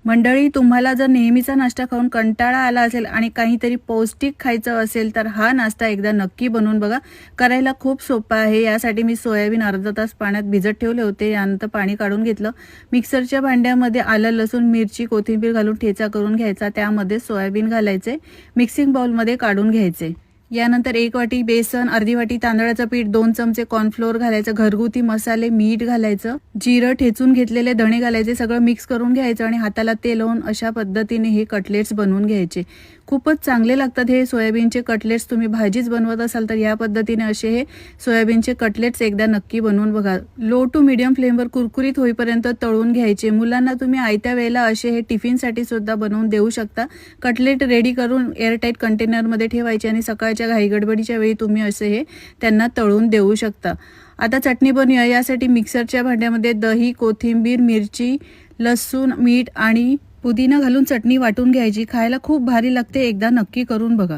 मंडळी, तुम्हाला जर नेहमीचा नाश्ता खाऊन कंटाळा आला असेल आणि काहीतरी पौष्टिक खायचं असेल तर हा नाश्ता एकदा नक्की बनवून बघा. करायला खूप सोपा आहे. यासाठी मी सोयाबीन अर्धा तास पाण्यात भिजत ठेवले होते. यानंतर पाणी काढून घेतलं. मिक्सरच्या भांड्यामध्ये आलं, लसूण, मिरची, कोथिंबीर घालून ठेचा करून घ्यायचा. त्यामध्ये सोयाबीन घालायचे. मिक्सिंग बाउलमध्ये काढून घ्यायचे. यानंतर 1 वाटी बेसन, अर्धी वाटी तांदळाचं पीठ, 2 चमचे कॉर्नफ्लोअर घालायचं, घरगुती मसाले, मीठ घालायचं, जिरं ठेचून घेतलेले धणे घालायचे, सगळं मिक्स करून घ्यायचं आणि हाताला तेल लावून अशा पद्धतीने हे कटलेट्स बनवून घ्यायचे. खूपच चांगले लागतात हे सोयाबीनचे कटलेट्स. तुम्ही भाजीच बनवत असाल तर या पद्धतीने असे हे सोयाबीनचे कटलेट्स एकदा नक्की बनवून बघा. लो टू मीडियम फ्लेमवर कुरकुरीत होईपर्यंत तळून घ्यायचे. मुलांना तुम्ही आयत्या वेळेला असे हे टिफिनसाठी सुद्धा बनवून देऊ शकता. कटलेट रेडी करून एअरटाईट कंटेनरमध्ये ठेवायचे आणि सकाळच्या घाईगडबडीच्या वेळी तुम्ही असे हे त्यांना तळून देऊ शकता. आता चटणी बनवूया. यासाठी मिक्सरच्या भांड्यामध्ये दही, कोथिंबीर, मिरची, लसूण, मीठ आणि पुदिना घालून चटणी वाटून घ्यायची. खायला खूप भारी लागते. एकदा नक्की करून बघा.